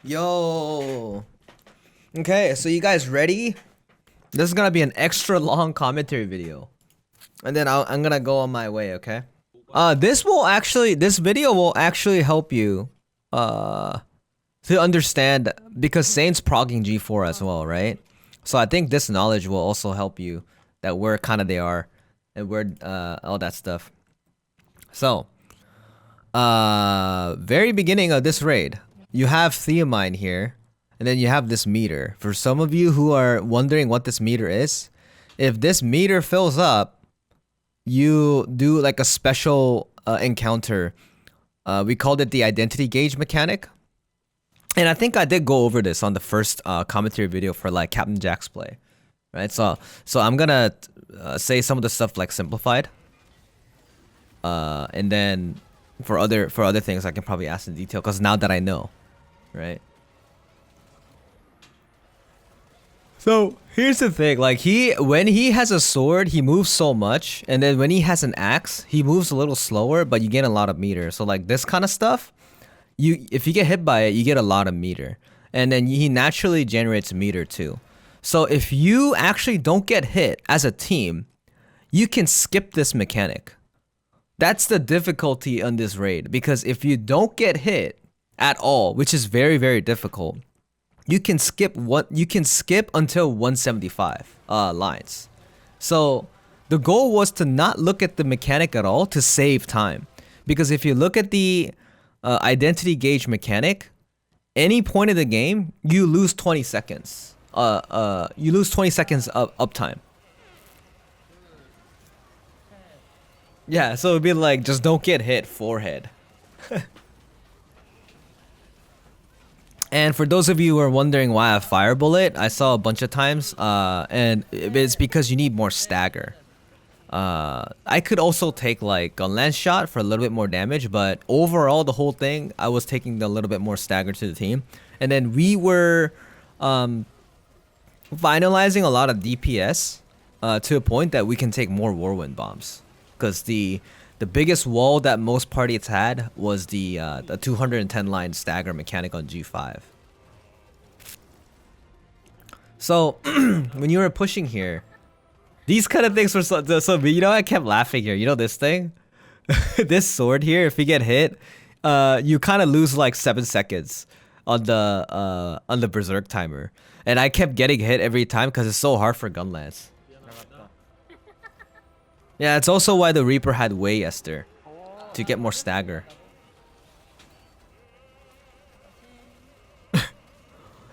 Yo. Okay, so you guys ready? This is gonna be an extra long commentary video, and then I'm gonna go on my way. Okay. This video will actually help you, to understand because Saint's progging G4 as well, right? So I think this knowledge will also help you that where kind of they are, and where all that stuff. So, very beginning of this raid, you have Thaemine here, and then you have this meter. For some of you who are wondering what this meter is, if this meter fills up, you do like a special encounter. We called it the identity gauge mechanic. And I think I did go over this on the first commentary video for like Captain Jack's play, right? So I'm gonna say some of the stuff like simplified, and then for other things I can probably ask in detail because now that I know, right? So here's the thing, like when he has a sword, he moves so much, and then when he has an axe, he moves a little slower, but you gain a lot of meter. So like this kind of stuff, if you get hit by it, you get a lot of meter, and then he naturally generates meter too. So if you actually don't get hit as a team, you can skip this mechanic. That's the difficulty on this raid, because if you don't get hit at all, which is very, very difficult, you can skip until 175 lines. So the goal was to not look at the mechanic at all to save time, because if you look at the identity gauge mechanic, any point of the game you lose 20 seconds. You lose 20 seconds of uptime. Yeah, so it'd be like, just don't get hit forehead. And for those of you who are wondering why I fire bullet, I saw a bunch of times, and it's because you need more stagger. I could also take like a lance shot for a little bit more damage, but overall the whole thing, I was taking a little bit more stagger to the team. And then we were finalizing a lot of DPS to a point that we can take more whirlwind bombs. Because the biggest wall that most parties had was the 210 line stagger mechanic on G5. So when you were pushing here, these kind of things were so you know, I kept laughing here. You know this thing, this sword here. If you get hit, you kind of lose like 7 seconds on the berserk timer, and I kept getting hit every time because it's so hard for gun lance. Yeah, it's also why the Reaper had Way Esther, to get more stagger.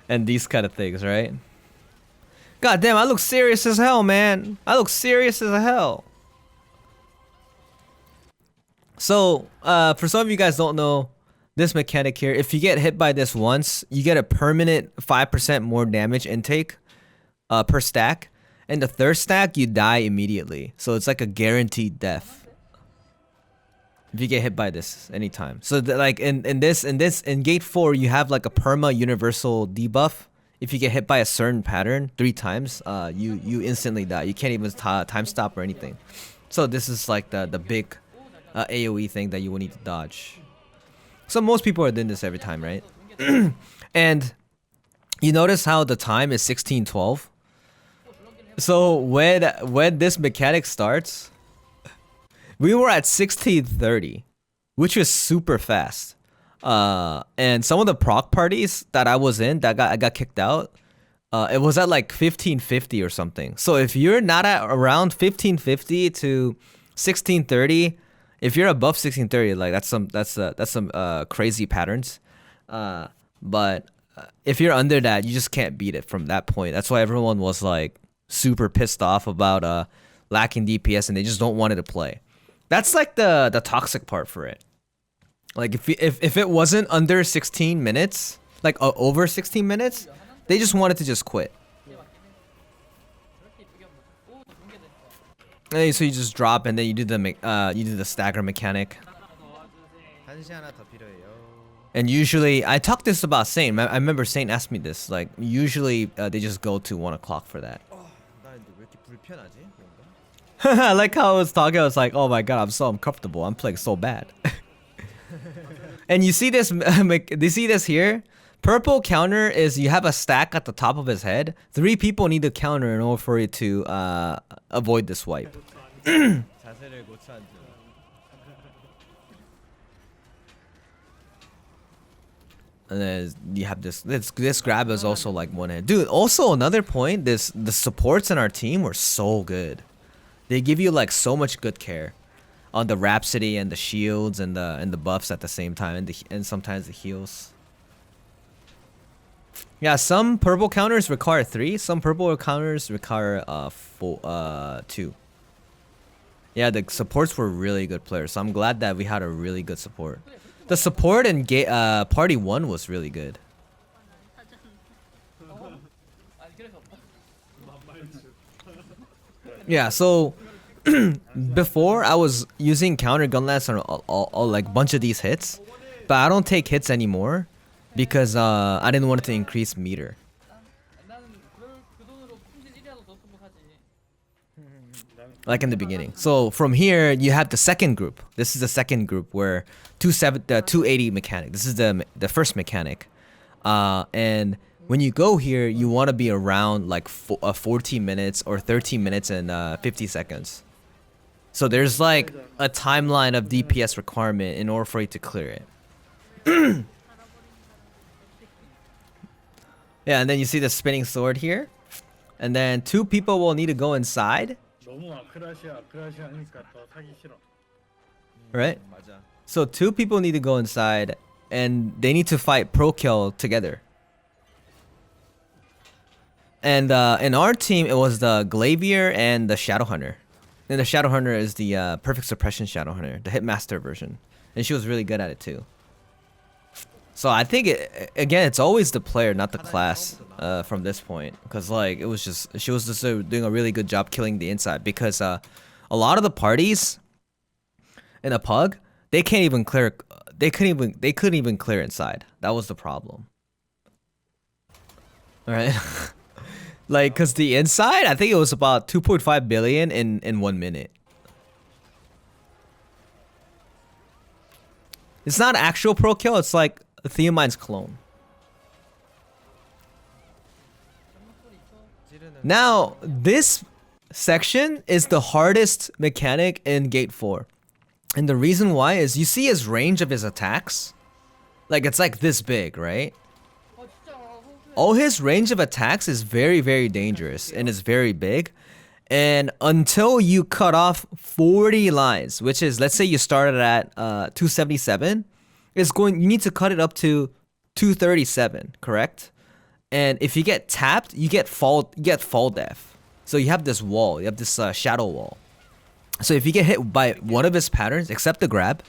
And these kind of things, right? God damn, I look serious as hell, man. I look serious as hell. So, for some of you guys don't know this mechanic here, if you get hit by this once, you get a permanent 5% more damage intake per stack. And the third stack, you die immediately. So it's like a guaranteed death if you get hit by this anytime. So like in gate 4, you have like a perma universal debuff. If you get hit by a certain pattern 3 times, you instantly die. You can't even time stop or anything. So this is like the big AoE thing that you will need to dodge. So most people are doing this every time, right? And you notice how the time is 16:12. So when this mechanic starts, we were at 16:30, which was super fast. And some of the proc parties that I was in that I got kicked out, it was at like 15:50 or something. So if you're not at around 15:50 to 16:30, if you're above 16:30, like that's some crazy patterns. But if you're under that, you just can't beat it from that point. That's why everyone was like super pissed off about lacking DPS, and they just don't want it to play. That's like the toxic part for it. Like if it wasn't under 16 minutes, like over 16 minutes, they just wanted to just quit. And so you just drop, and then you do the stagger mechanic. And usually, I talked this about Saint. I remember Saint asked me this. Like usually, they just go to 1 o'clock for that. I like how I was talking. I was like, oh my god, I'm so uncomfortable. I'm playing so bad. And you see this, you see this here? Purple counter is you have a stack at the top of his head. 3 people need to counter in order for you to avoid the swipe. And then you have this grab is also like one hit. Dude, also another point, the supports in our team were so good. They give you like so much good care on the Rhapsody and the shields and the buffs at the same time, and sometimes the heals. Yeah, some purple counters require 3, some purple counters require 2. Yeah, the supports were really good players, so I'm glad that we had a really good support. The support in Party 1 was really good. Yeah, so before I was using counter gunlance on like bunch of these hits, but I don't take hits anymore because I didn't want it to increase meter. Like in the beginning. So from here you have the second group. This is the second group where 280 mechanic. This is the first mechanic. And when you go here, you want to be around like 14 minutes or 13 minutes and 50 seconds. So there's like a timeline of DPS requirement in order for you to clear it. Yeah, and then you see the spinning sword here. And then 2 people will need to go inside. Right? So 2 people need to go inside and they need to fight pro kill together. And in our team, it was the Glavier and the Shadowhunter. And the Shadowhunter is the Perfect Suppression Shadowhunter, the Hitmaster version. And she was really good at it too. So I think, again, it's always the player, not the class from this point. Because like, she was just doing a really good job killing the inside. Because a lot of the parties in a pug, they couldn't even clear inside. That was the problem. Alright. Like, cause the inside, I think it was about 2.5 billion in 1 minute. It's not actual pro kill, it's like Thaemine's clone. Now, this section is the hardest mechanic in Gate 4. And the reason why is you see his range of his attacks. Like, it's like this big, right? All his range of attacks is very, very dangerous and is very big. And until you cut off 40 lines, which is, let's say you started at 277, you need to cut it up to 237, correct? And if you get tapped, you get fall death. So you have this wall, you have this shadow wall. So if you get hit by one of his patterns, except the grab,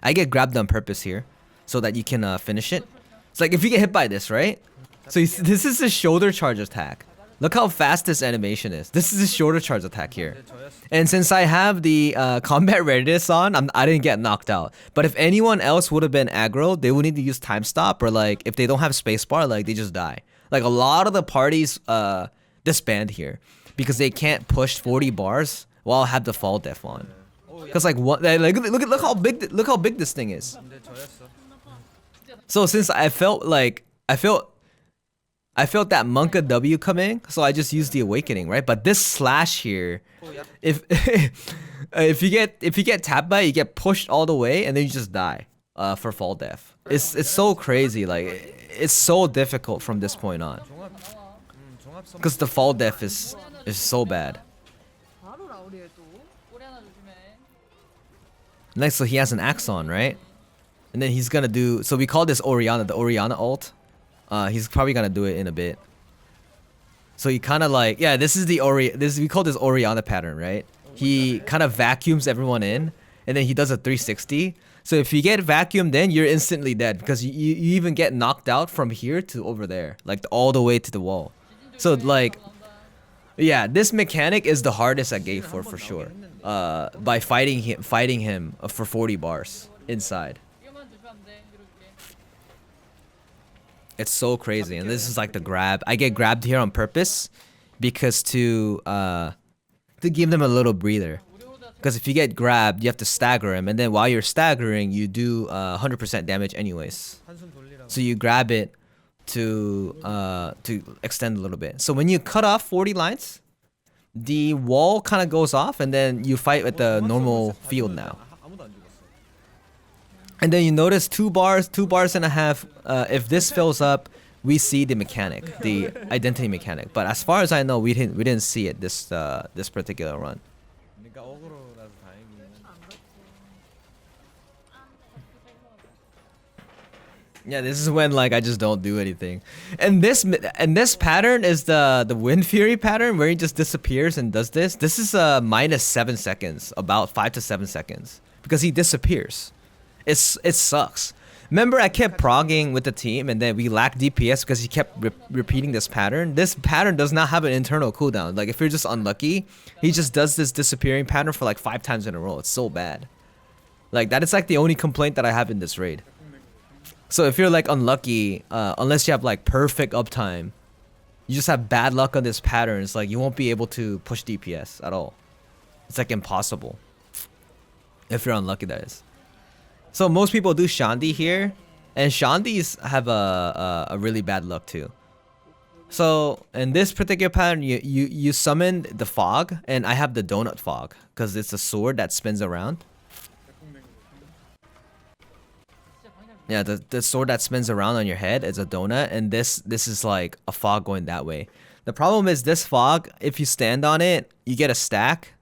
I get grabbed on purpose here, so that you can finish it. It's like if you get hit by this, right? So this is a shoulder charge attack. Look how fast this animation is. This is a shoulder charge attack here. And since I have the combat readiness on, I didn't get knocked out. But if anyone else would have been aggro, they would need to use time stop, or like if they don't have spacebar, like they just die. Like a lot of the parties disband here because they can't push 40 bars while I have the fall def on. Cause like what? Like look how big this thing is. So since I felt that Monka W coming, so I just used the awakening, right? But this slash here, if if you get tapped by it, you get pushed all the way and then you just die for fall death. It's so crazy, like it's so difficult from this point on. Cause the fall death is so bad. Next, so he has an Axon, right? And then he's gonna do, so we call this Oriana, the Oriana ult. He's probably gonna do it in a bit. So he kind of like, yeah, this is we call this Oriana pattern, right? He kind of vacuums everyone in, and then he does a 360. So if you get vacuumed in, you're instantly dead because you even get knocked out from here to over there, like all the way to the wall. So like, yeah, this mechanic is the hardest at Gate 4 for sure. By fighting him for 40 bars inside. It's so crazy, and this is like the grab. I get grabbed here on purpose because to give them a little breather. Because if you get grabbed, you have to stagger him, and then while you're staggering, you do 100% damage anyways. So you grab it to extend a little bit. So when you cut off 40 lines, the wall kind of goes off, and then you fight with the normal field now. And then you notice 2 bars and a half. If this fills up, we see the mechanic, the identity mechanic. But as far as I know, we didn't see it this particular run. Yeah, this is when like I just don't do anything. And this pattern is the Wind Fury pattern where he just disappears and does this. This is minus 7 seconds, about 5 to 7 seconds, because he disappears. It sucks. Remember, I kept progging with the team, and then we lacked DPS because he kept repeating this pattern. This pattern does not have an internal cooldown. Like if you're just unlucky, he just does this disappearing pattern for like 5 times in a row. It's so bad. Like that is like the only complaint that I have in this raid. So if you're like unlucky, unless you have like perfect uptime, you just have bad luck on this pattern. It's like you won't be able to push DPS at all. It's like impossible. If you're unlucky, that is. So most people do Shandi here, and Shandis have a really bad luck too. So in this particular pattern, you summon the fog, and I have the donut fog because it's a sword that spins around. Yeah, the sword that spins around on your head is a donut, and this is like a fog going that way. The problem is this fog, if you stand on it, you get a stack,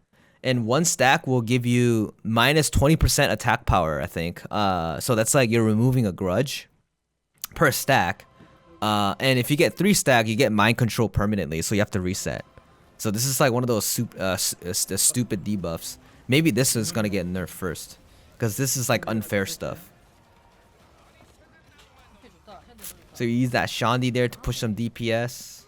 and one stack will give you minus 20% attack power, I think. So that's like you're removing a grudge per stack. And if you get 3 stack, you get mind control permanently, so you have to reset. So this is like one of those stupid debuffs. Maybe this is gonna get nerfed first, because this is like unfair stuff. So you use that Shandi there to push some DPS.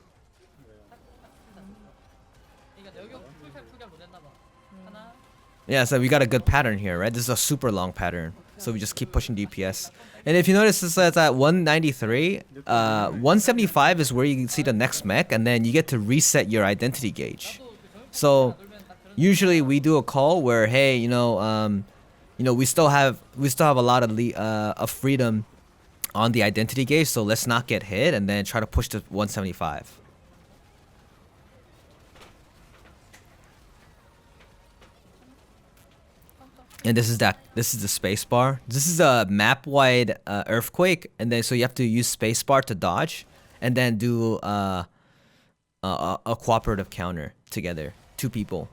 Yeah, so we got a good pattern here, right? This is a super long pattern. So we just keep pushing DPS. And if you notice, this is at 193. 175 is where you can see the next mech, and then you get to reset your identity gauge. So usually we do a call where, hey, you know, we still have a lot of freedom on the identity gauge, so let's not get hit, and then try to push to 175. And this is the space bar. This is a map wide earthquake, and then so you have to use space bar to dodge, and then do a cooperative counter together, 2 people,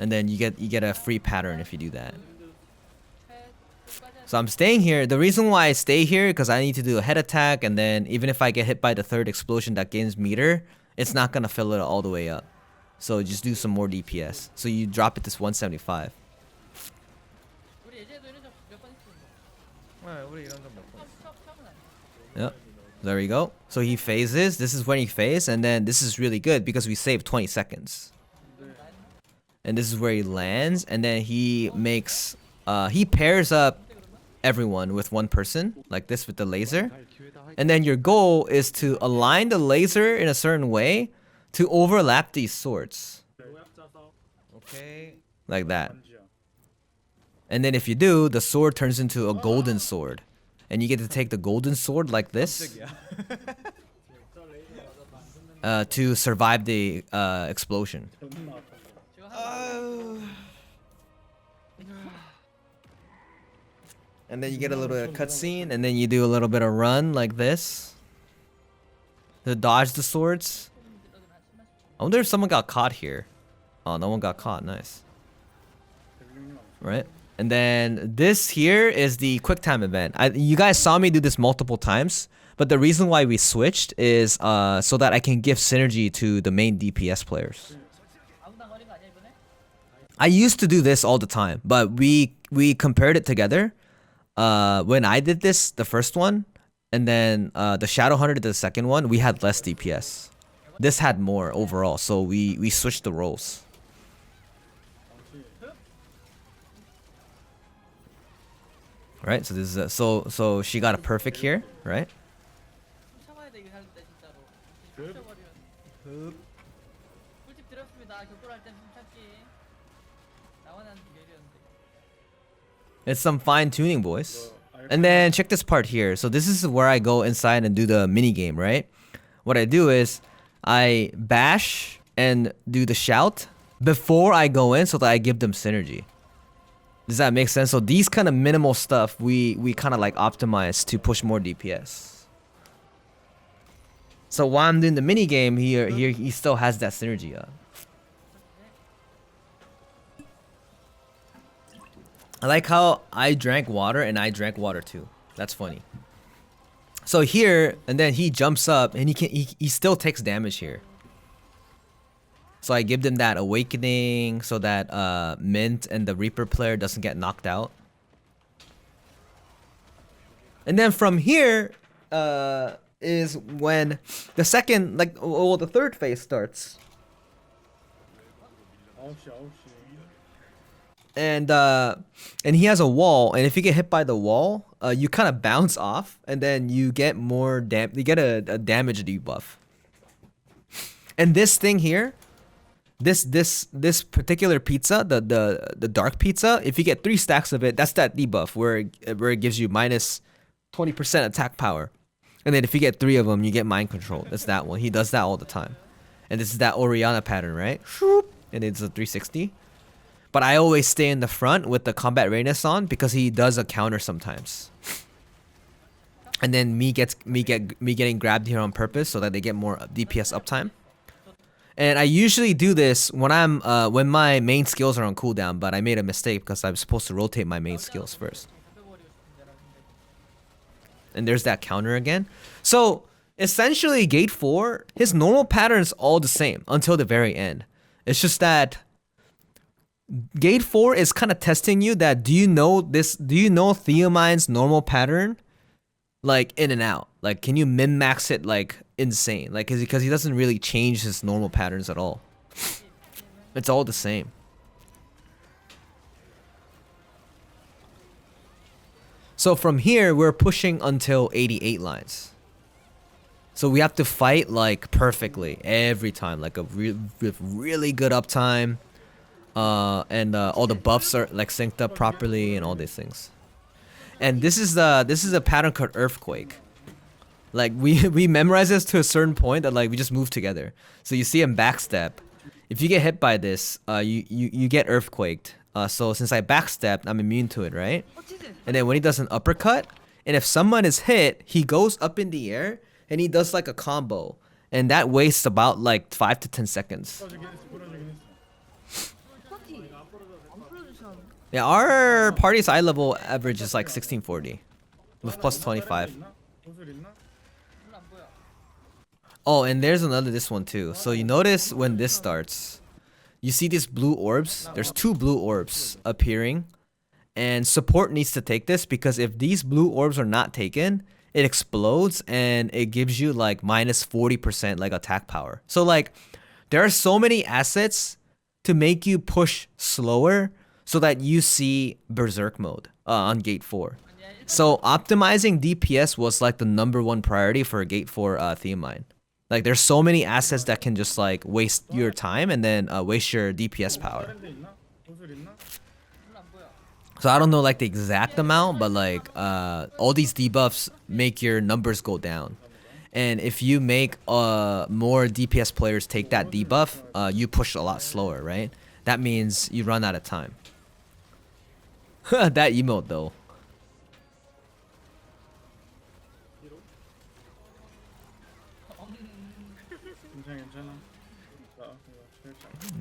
and then you get a free pattern if you do that. So I'm staying here. The reason why I stay here because I need to do a head attack, and then even if I get hit by the 3rd explosion that gains meter, it's not gonna fill it all the way up. So just do some more DPS. So you drop it to 175. Yep. There we go. So he phases. This is when he phases, and then this is really good because we save 20 seconds. And this is where he lands, and then he makes he pairs up everyone with one person like this with the laser, and then your goal is to align the laser in a certain way to overlap these swords. Okay, like that. And then if you do, the sword turns into a golden sword, and you get to take the golden sword like this to survive the explosion. And then you get a little bit of cutscene, and then you do a little bit of run like this to dodge the swords. I wonder if someone got caught here. Oh, no one got caught. Nice. Right? And then this here is the quick time event. You guys saw me do this multiple times, but the reason why we switched is so that I can give synergy to the main DPS players. I used to do this all the time, but we compared it together. When I did this, the first one, and then the Shadow Hunter did the second one, we had less DPS. This had more overall, so we switched the roles. Right, so this is so she got a perfect here, right? It's some fine tuning, boys. And then check this part here. So this is where I go inside and do the mini game, right? What I do is I bash and do the shout before I go in so that I give them synergy. Does that make sense? So these kind of minimal stuff we kind of like optimize to push more DPS. So while I'm doing the mini game here, he still has that synergy up. I like how I drank water and I drank water too. That's funny. So here, and then he jumps up and he still takes damage here. So I give them that awakening so that Mint and the Reaper player doesn't get knocked out. And then from here is when the second, like, well, the third phase starts. And he has a wall, and if you get hit by the wall, you kind of bounce off, and then you get more you get a damage debuff. And this thing here, this particular pizza, the dark pizza, if you get 3 stacks of it, that's that debuff where it gives you minus 20% attack power. And then if you get 3 of them, you get mind control. That's that one. He does that all the time. And this is that Oriana pattern, right? And it's a 360. But I always stay in the front with the combat readiness on because he does a counter sometimes. And then me getting grabbed here on purpose so that they get more DPS uptime. And I usually do this when when my main skills are on cooldown, but I made a mistake because I'm supposed to rotate my main skills first. And there's that counter again. So essentially Gate 4, his normal pattern is all the same until the very end. It's just that Gate 4 is kind of testing you that do you know Thaemine's normal pattern? Like in and out. Like can you min-max it like insane? Like because he doesn't really change his normal patterns at all. It's all the same. So from here we're pushing until 88 lines. So we have to fight like perfectly every time, like with really good uptime. And all the buffs are like synced up properly and all these things. And this is a pattern called Earthquake. Like we memorize this to a certain point that like we just move together. So you see him backstep. If you get hit by this, you get earthquaked. So since I backstepped, I'm immune to it, right? And then when he does an uppercut, and if someone is hit, he goes up in the air and he does like a combo, and that wastes about like 5 to 10 seconds. Yeah, our party's eye level average is like 1640 with plus 25. Oh, and there's this one too. So you notice when this starts, you see these blue orbs. There's 2 blue orbs appearing, and support needs to take this because if these blue orbs are not taken, it explodes and it gives you like minus 40% like attack power. So like there are so many assets to make you push slower so that you see berserk mode on Gate 4. So optimizing DPS was like the #1 priority for Gate 4 Thaemine. Like there's so many assets that can just like waste your time and then waste your DPS power. So I don't know like the exact amount, but like all these debuffs make your numbers go down. And if you make more DPS players take that debuff, you push a lot slower, right? That means you run out of time. That emote though.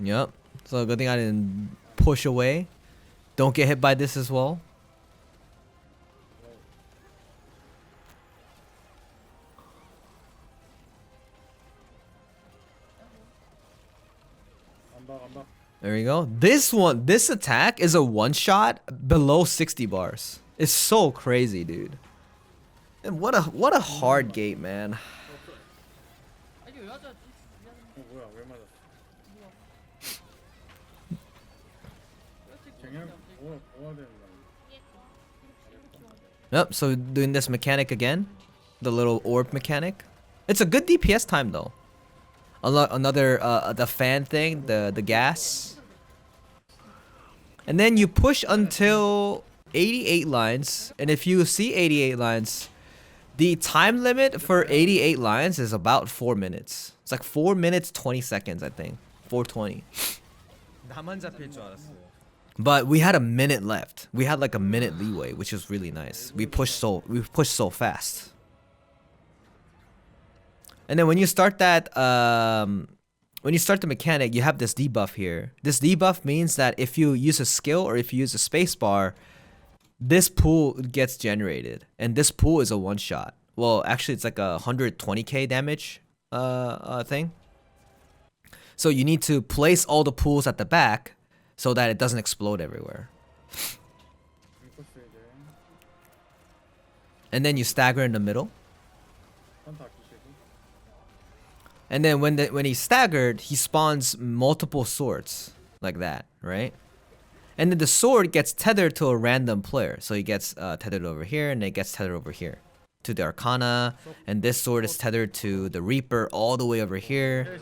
Yep. So good thing I didn't push away. Don't get hit by this as well. There we go. This attack is a one-shot below 60 bars. It's so crazy, dude. And what a hard gate, man. Yep, so doing this mechanic again. The little orb mechanic. It's a good DPS time though. Another the fan thing, the gas. And then you push until 88 lines, and if you see 88 lines, the time limit for 88 lines is about 4 minutes. It's like 4 minutes 20 seconds, I think. 4:20. But we had a minute left. We had like a minute leeway, which was really nice. We pushed so fast. And then when you start that when you start the mechanic, you have this debuff here. This debuff means that if you use a skill or if you use a spacebar, this pool gets generated, and this pool is a one shot. Well, actually, it's like a 120k damage thing. So you need to place all the pools at the back so that it doesn't explode everywhere. And then you stagger in the middle. And then when he's staggered, he spawns multiple swords like that, right? And then the sword gets tethered to a random player. So he gets tethered over here, and it gets tethered over here to the Arcana. And this sword is tethered to the Reaper all the way over here.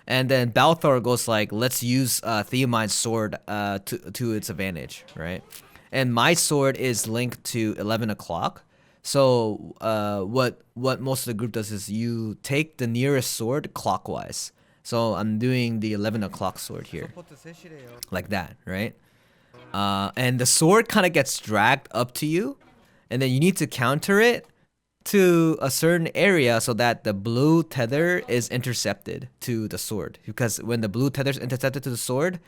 And then Balthor goes like, let's use Thaemine's sword to its advantage, right? And my sword is linked to 11 o'clock. So what most of the group does is you take the nearest sword clockwise. So I'm doing the 11 o'clock sword here, like that, right? And the sword kind of gets dragged up to you, and then you need to counter it to a certain area so that the blue tether is intercepted to the sword. Because when the blue tether is intercepted to the sword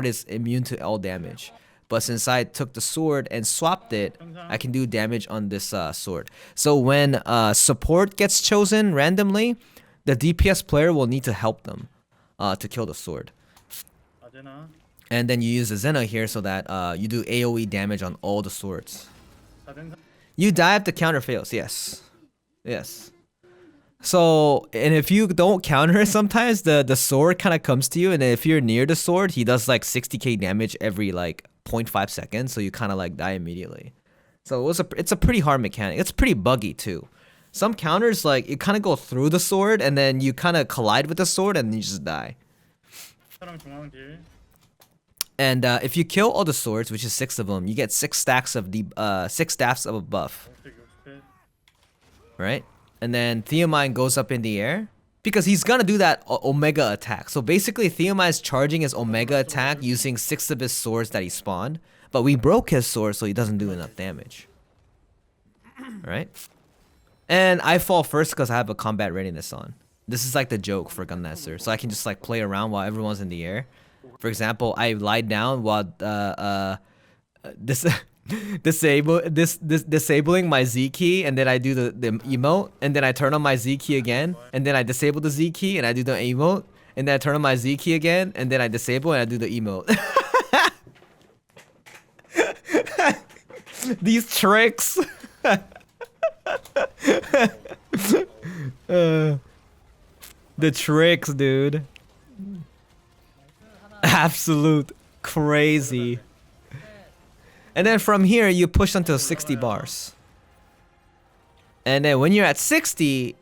is immune to all damage. But since I took the sword and swapped it, I can do damage on this sword. So when support gets chosen randomly, the DPS player will need to help them to kill the sword. And then you use the Zena here so that you do AoE damage on all the swords. You die if the counter fails, yes. Yes. So, and if you don't counter it sometimes, the sword kind of comes to you, and if you're near the sword, he does like 60k damage every like 0.5 seconds, so you kind of like die immediately. So it's a pretty hard mechanic. It's pretty buggy too. Some counters, like, you kind of go through the sword, and then you kind of collide with the sword, and you just die. And if you kill all the swords, which is 6 of them, you get 6 stacks of the 6 staffs of a buff. Right? And then Thaemine goes up in the air because he's gonna do that Omega attack. So basically, Thaemine is charging his Omega attack using 6 of his swords that he spawned, but we broke his sword, so he doesn't do enough damage. Right? And I fall first because I have a combat readiness on. This is like the joke for Gunmaster, so I can just like play around while everyone's in the air. For example, I lie down while disabling my Z key, and then I do the emote, and then I turn on my Z key again, and then I disable the Z key and I do the emote, and then I turn on my Z key again, and then I disable and I do the emote. These tricks. The tricks, dude. Absolute crazy. And then from here, you push until 60 bars. And then when you're at 60,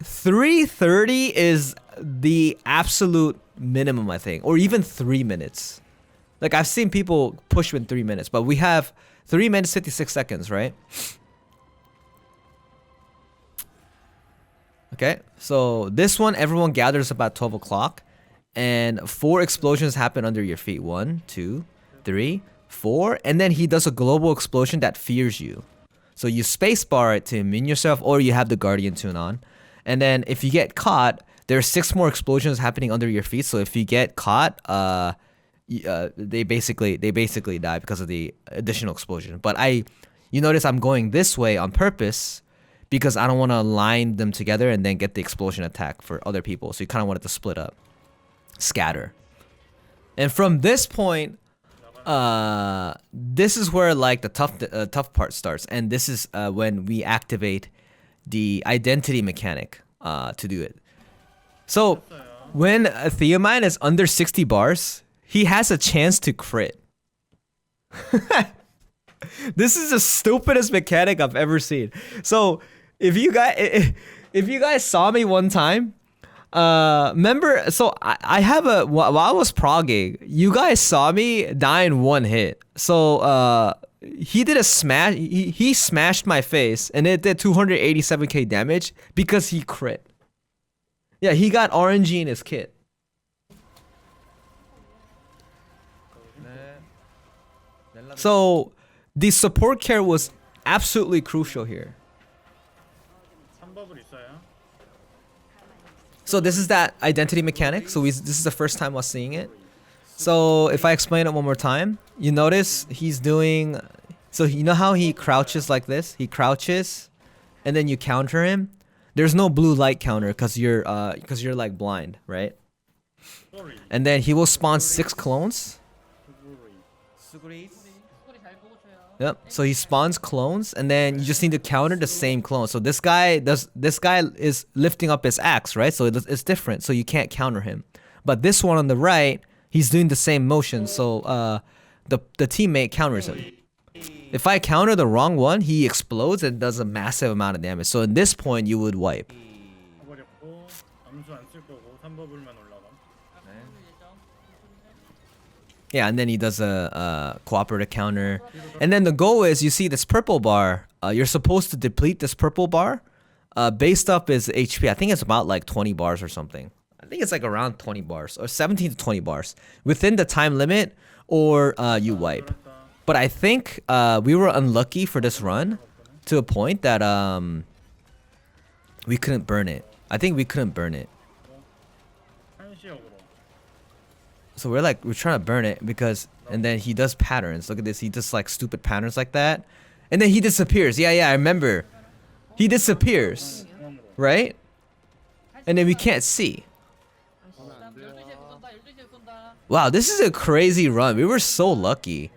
330 is the absolute minimum, I think. Or even 3 minutes. Like, I've seen people push in 3 minutes, but we have 3 minutes, 56 seconds, right? Okay, so this one, everyone gathers about 12 o'clock. And 4 explosions happen under your feet. 1, 2, 3, 4. And then he does a global explosion that fears you. So you spacebar it to immune yourself, or you have the Guardian tune on. And then if you get caught, there are 6 more explosions happening under your feet. So if you get caught, they basically die because of the additional explosion. But you notice I'm going this way on purpose because I don't want to line them together and then get the explosion attack for other people. So you kind of want it to split up. Scatter. And from this point, this is where like the tough part starts, and this is when we activate the identity mechanic to do it. So when Thaemine is under 60 bars, he has a chance to crit. This is the stupidest mechanic I've ever seen. So if you guys saw me one time, remember, so I have while I was progging, you guys saw me die in 1 hit. So he did a smash. He smashed my face, and it did 287k damage because he crit. Yeah, he got RNG in his kit. So the support care was absolutely crucial here. So this is that identity mechanic. So this is the first time us seeing it. So if I explain it one more time, you notice he's doing. So you know how he crouches like this? He crouches, and then you counter him. There's no blue light counter because you're like blind, right? And then he will spawn 6 clones. Yep. So he spawns clones, and then you just need to counter the same clone. So this guy is lifting up his axe, right? So it's different. So you can't counter him. But this one on the right, he's doing the same motion. So the teammate counters him. If I counter the wrong one, he explodes and does a massive amount of damage. So at this point, you would wipe. Yeah, and then he does a cooperative counter. And then the goal is, you see this purple bar. You're supposed to deplete this purple bar based off his HP. I think it's about like 20 bars or something. I think it's like around 20 bars or 17 to 20 bars within the time limit, or you wipe. But I think we were unlucky for this run to a point that we couldn't burn it. I think we couldn't burn it. So we're trying to burn it because, and then he does patterns. Look at this. He does like stupid patterns like that. And then he disappears. Yeah, I remember. He disappears. Right? And then we can't see. Wow, this is a crazy run. We were so lucky.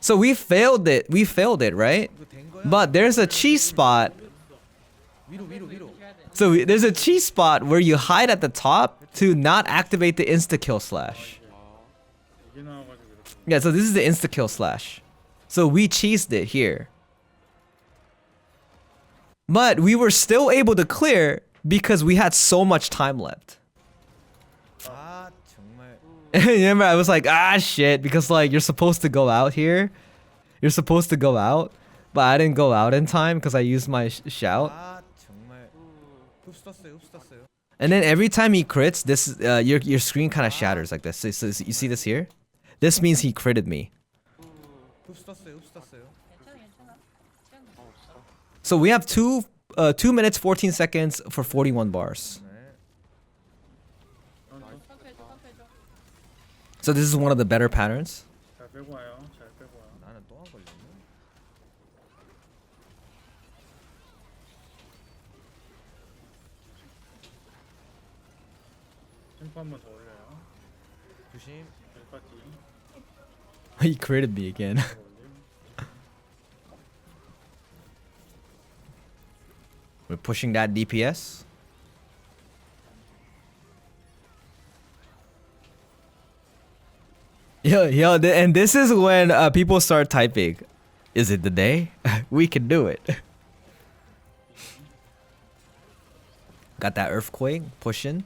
So we failed it. We failed it, right? But there's a cheese spot. So there's a cheese spot where you hide at the top to not activate the insta-kill slash. Yeah, so this is the insta-kill slash. So we cheesed it here. But we were still able to clear because we had so much time left. Remember, I was like, shit, because like you're supposed to go out here. You're supposed to go out, but I didn't go out in time because I used my shout. And then every time he crits, this your screen kind of shatters like this. So you see this here? This means he critted me. So we have 2 minutes 14 seconds for 41 bars. So this is one of the better patterns. He created me again. We're pushing that DPS. Yo, and this is when people start typing, "Is it the day? We can do it." Got that earthquake pushing.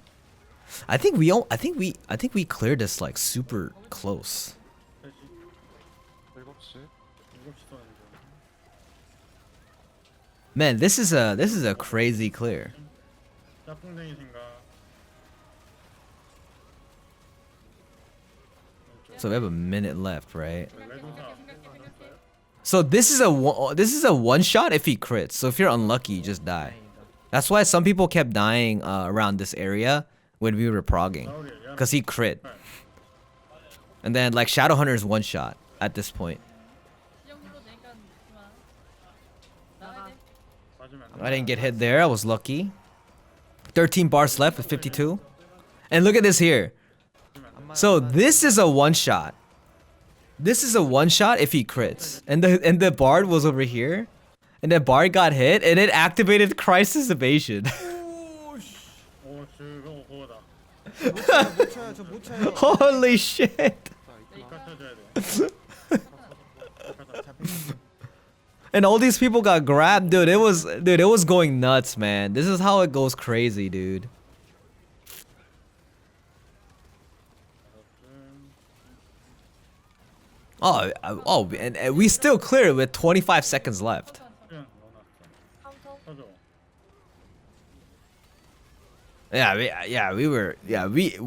I think we cleared this like super close. Man, this is a crazy clear. So we have a minute left, right? So this is a one shot if he crits. So if you're unlucky, you just die. That's why some people kept dying around this area when we were progging, because he crit. And then like Shadowhunter is one shot at this point. I didn't get hit there. I was lucky. 13 bars left with 52. And look at this here. So this is a one shot. This is a one shot if he crits. And the Bard was over here. And the Bard got hit and it activated Crisis Evasion. Holy shit. And all these people got grabbed, dude. It was going nuts, man. This is how it goes crazy, dude. And we still clear with 25 seconds left. 그냥 넣어놨어. 터져.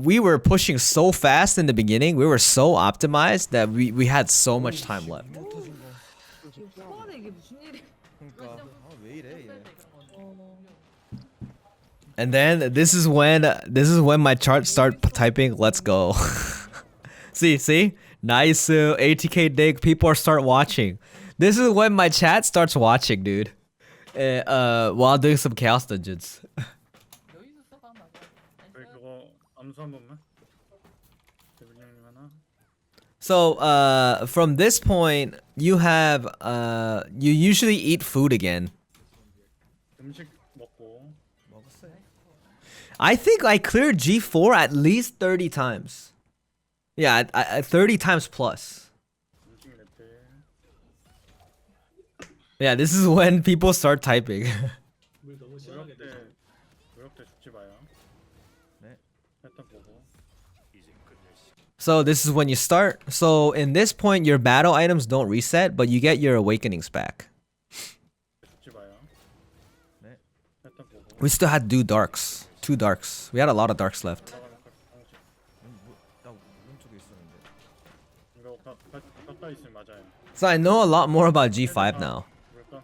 We were pushing so fast in the beginning. We were so optimized that we had so much time left. 소환에 이게 무슨 일이야? And then this is when my charts start typing let's go. see? Nice ATK dig, people start watching. This is when my chat starts watching, dude. While doing some chaos dungeons. 여기서 써봐 맞아. 저희 그거 암수 한 번만. 대불량님 하나. So from this point you have you usually eat food again. 음식 먹고. I think I cleared G4 at least 30 times. Yeah, 30 times plus. 음식 레벨. Yeah, this is when people start typing. 무력대 죽지 마요. 네. 패턴 보고. So this is when you start. So in this point your battle items don't reset, but you get your awakenings back. 죽지 마요. 패턴 보고. We still had to do darks. 2 darks. We had a lot of darks left. 이거 가까이 있으면 맞아요. So I know a lot more about G5 now. 그럴까?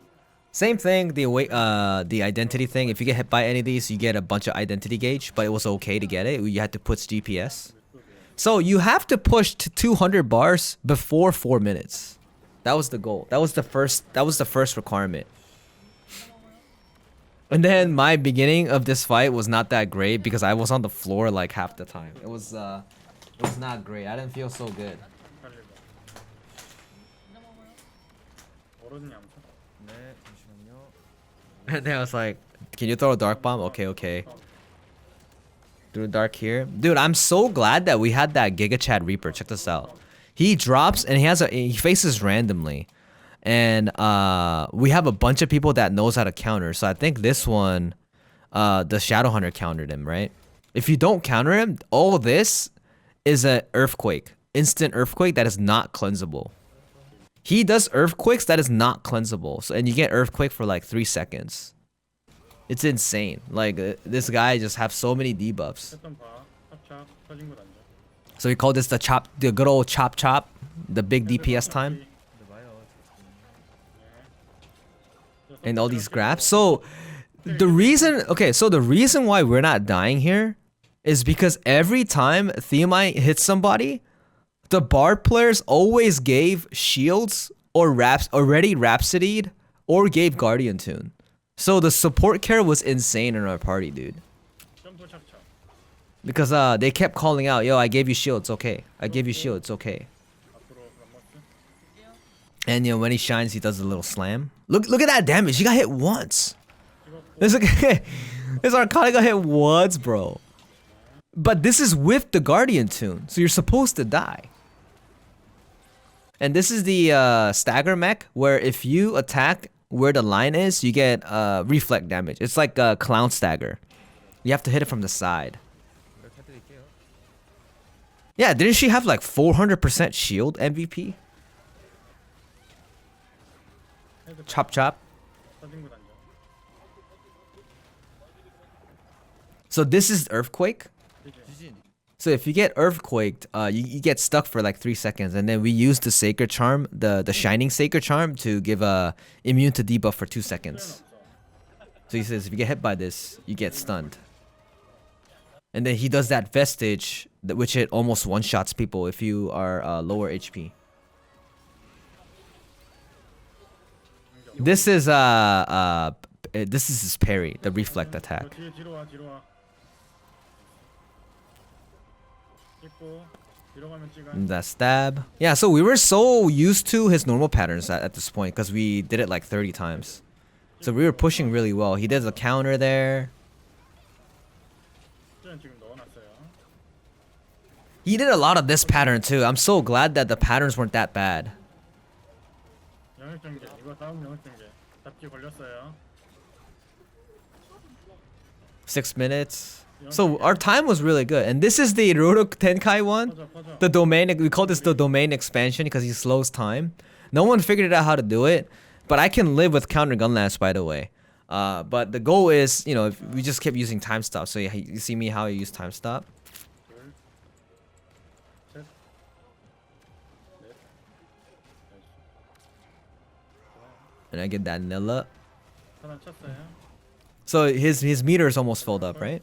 Same thing, the identity thing. If you get hit by any of these, you get a bunch of identity gauge, but it was okay to get it. You had to put GPS. So you have to push to 200 bars before 4 minutes. That was the goal. That was the first requirement. And then my beginning of this fight was not that great because I was on the floor like half the time. It was not great. I didn't feel so good. 살리고. 어른이 암수. And then I was like, can you throw a dark bomb? Okay. Threw a dark here. Dude, I'm so glad that we had that Giga Chad Reaper. Check this out. He drops and he faces randomly. And we have a bunch of people that knows how to counter. So I think this one, the Shadow Hunter countered him, right? If you don't counter him, all this is an earthquake. Instant earthquake that is not cleansable. He does earthquakes that is not cleansable. So and you get earthquake for like 3 seconds. It's insane. Like this guy just have so many debuffs. 패턴 봐. 찹찹 터진 거 던져. So we call this the good old chop, the big DPS time. And all these grabs. So the reason why we're not dying here is because every time Thaemine hits somebody, the bard players always gave shields or already rhapsodied or gave guardian tune. So the support care was insane in our party, dude. 점프 찹찹. Because they kept calling out, yo, I gave you shield, it's okay. I gave you shield, it's okay. 앞으로 그럼 먹지. And you know when he shines, he does a little slam. Look at that damage. He got hit once. This Arcana got hit once, bro. But this is with the Guardian tune, so you're supposed to die. And this is the stagger mech, where if you attack where the line is, you get reflect damage. It's like a clown stagger. You have to hit it from the side. Yeah, didn't she have like 400% shield MVP? Chop. 터진 거 던져. So this is earthquake. So if you get earthquaked, you get stuck for like 3 seconds, and then we use the sacred charm, the shining sacred charm, to give a immune to debuff for 2 seconds. So he says if you get hit by this, you get stunned. And then he does that vestige, which it almost one-shots people if you are lower HP. This is his parry, the reflect attack. 뒤로 와. 찍고 뒤로 가면 찍어. That stab. Yeah, so we were so used to his normal patterns at this point because we did it like 30 times. So we were pushing really well. He does a counter there. 지금 넣어놨어요. He did a lot of this pattern too. I'm so glad that the patterns weren't that bad. 영역 전개. 이거 다음 영역 전개. 잡기 걸렸어요. 6 minutes. So our time was really good. And this is the Roro Tenkai one. 퍼져. The domain, we call this the domain expansion because he slows time. No one figured out how to do it, but I can live with counter gun lance, by the way. But the goal is, you know, if we just kept using time stop. So you see me how I use time stop. 둘, 셋, 넷, 다섯. And I get that Nilla. 하나 쳤어요. So his meter is almost filled up, right?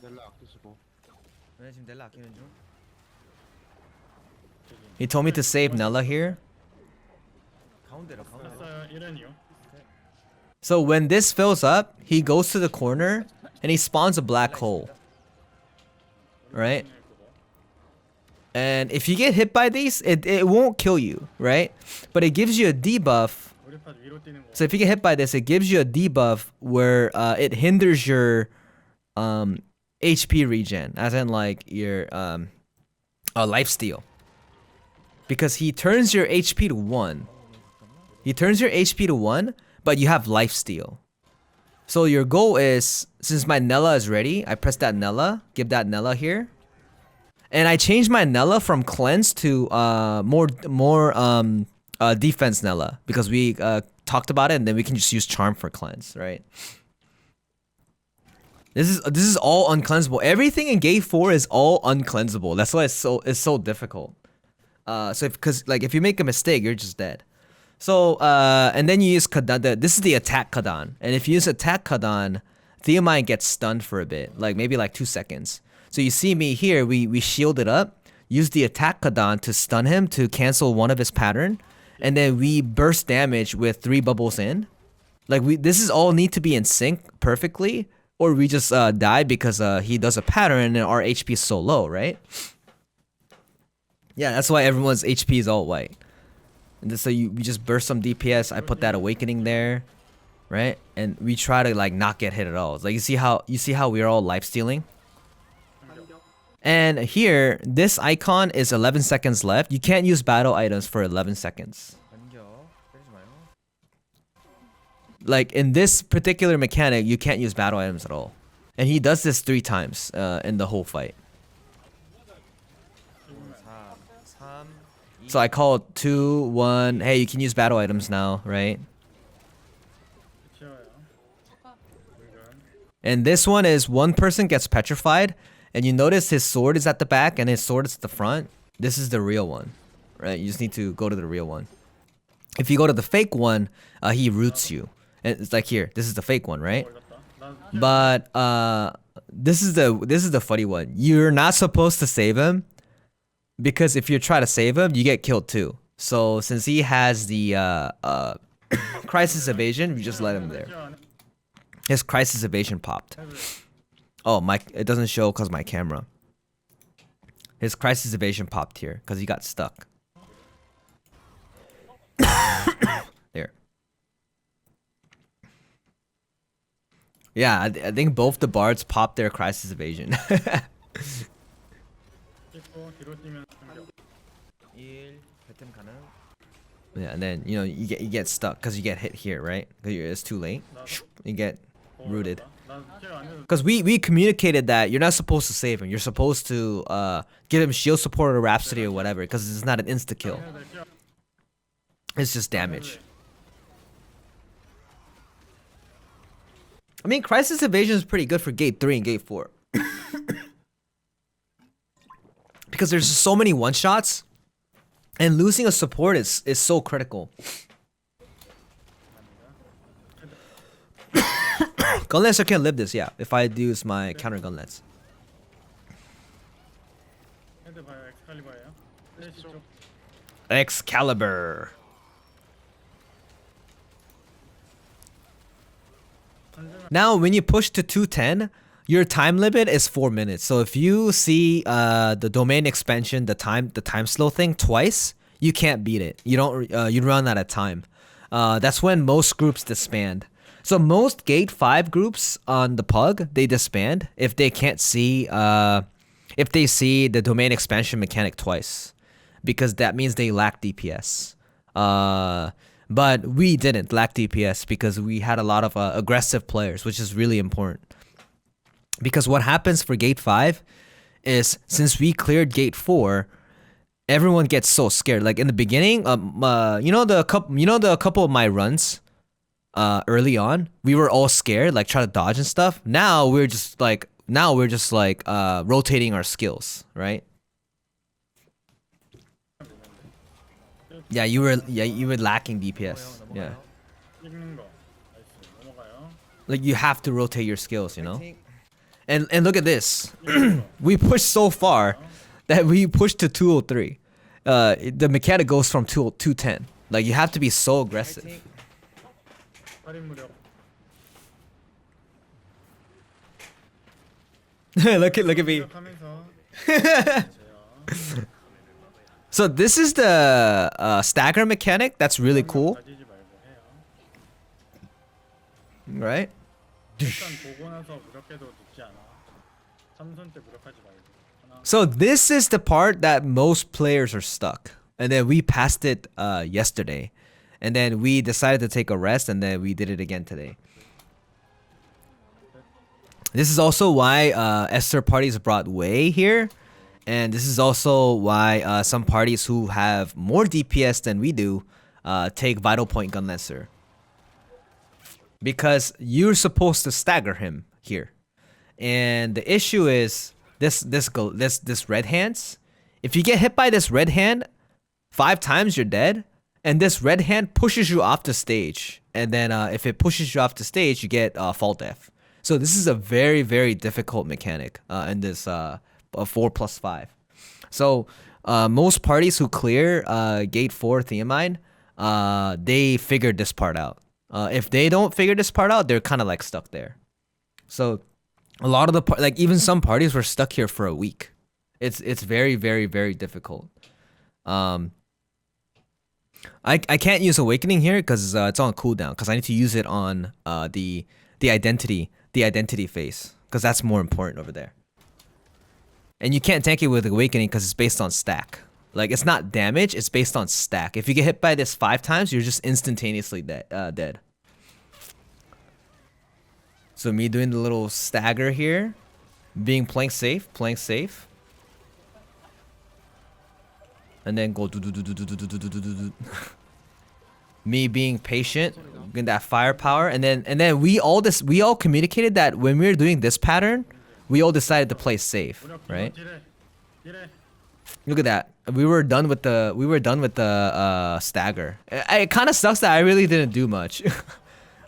넬라 아끼시고. He told me to save Nella here. 쳤어요. 1원이요. So when this fills up, he goes to the corner and he spawns a black hole. Right? And if you get hit by these, it won't kill you, right? But it gives you a debuff. 우리 팟 위로 뛰는 거. So if you get hit by this, it gives you a debuff where it hinders your HP regen, as in like your life steal. Because he turns your HP to 1. He turns your HP to 1, but you have life steal. So your goal is, since my Nella is ready, I press that Nella, give that Nella here. And I changed my Nella from cleanse to more defense Nella because we talked about it, and then we can just use charm for cleanse, right? This is all uncleansable. Everything in Gate 4 is all uncleansable. That's why it's so difficult. If you make a mistake, you're just dead. So and then you use Kadan. This is the attack Kadan, and if you use attack Kadan, Thaemine gets stunned for a bit, maybe 2 seconds. So you see me here, we shield it up, use the attack Kadan to stun him to cancel one of his pattern, and then we burst damage with 3 bubbles in. This is all need to be in sync perfectly, or we just die because he does a pattern and our HP is so low, right? Yeah, that's why everyone's HP is all white. And so we just burst some DPS. I put that awakening there, right? And we try to not get hit at all. It's you see how we're all life stealing. And here, this icon is 11 seconds left. You can't use battle items for 11 seconds. In this particular mechanic, you can't use battle items at all. And he does this 3 times in the whole fight. So I call 2, 1, hey, you can use battle items now, right? 치워요. And this one is one person gets petrified, and you notice his sword is at the back and his sword is at the front. This is the real one, right? You just need to go to the real one. If you go to the fake one, he roots you. And it's here, this is the fake one, right? 올렸다. 나 But this is the funny one. You're not supposed to save him, because if you try to save him, you get killed too. So since he has the crisis evasion, we just let him there. 치워 안 해. His crisis evasion popped. Oh, it doesn't show because my camera. His crisis evasion popped here because he got stuck. There. Yeah, I think both the bards popped their crisis evasion. 찍고 뒤로 뛰면 공격. Yeah, and then you get stuck because you get hit here, right? Because it's too late. You get rooted. 나 치워 안 해도 Because we communicated that you're not supposed to save him. You're supposed to give him shield support or Rhapsody or whatever, because it's not an insta kill. 해야 돼. 치워. It's just damage. I mean, Crisis Evasion is pretty good for Gate 3 and Gate 4. Because there's just so many one-shots, and losing a support is so critical. Gunlancer can live this, yeah, if I use my counter gunlets. 헤드 봐요. 엑스칼리버예요. 플래시 쪽. Excalibur. 한줄만 Now, when you push to 210, your time limit is 4 minutes. So if you see the domain expansion, the time slow thing twice, you can't beat it. You don't. You run out of time. That's when most groups disband. So most Gate 5 groups on the Pug, they disband if they can't see if they see the domain expansion mechanic twice, because that means they lack DPS. But we didn't lack DPS because we had a lot of aggressive players, which is really important. Because what happens for gate 5 is since we cleared gate 4, everyone gets so scared. Like in the beginning, you know the couple of my runs early on, we were all scared, like try to dodge and stuff. Now we're just like rotating our skills, right? Yeah, you were lacking DPS. Yeah. 찍는 거. 나이스. 넘어가요. Like you have to rotate your skills, you know? And look at this. 찍는 거. We pushed so far that we pushed to 203. The mechanic goes from 210. Like you have to be so aggressive. 살인 무력. look at me. 하면서 So this is the stagger mechanic. That's really cool, 가지지 말고 해요. right? 일단 보고 나서 무력해도 늦지 않아. 3선 때 무력하지 말고. 하나. So this is the part that most players are stuck. And then we passed it yesterday. And then we decided to take a rest and then we did it again today. This is also why Esther parties brought Wei here. And this is also why some parties who have more DPS than we do take Vital Point Gun Lancer. Because you're supposed to stagger him here. And the issue is this red hands. If you get hit by this red hand 5 times, you're dead. And this red hand pushes you off the stage. And then if it pushes you off the stage, you get fall death. So this is a very, very difficult mechanic in this 4+5. So most parties who clear gate 4 Thaemine, they figured this part out. If they don't figure this part out, they're kind of like stuck there. So a lot of the like even some parties were stuck here for a week. It's very, very, very difficult. I can't use Awakening here because it's on cooldown because I need to use it on the identity phase because that's more important over there. And you can't tank it with Awakening because it's based on stack. Like it's not damage, it's based on stack. If you get hit by this 5 times, you're just instantaneously dead. So me doing the little stagger here, playing safe. And then go do. Me being patient, getting that firepower, and then we all communicated that when we were doing this pattern, we all decided to play safe, right? Look at that. We were done with the stagger. It kind of sucks that I really didn't do much,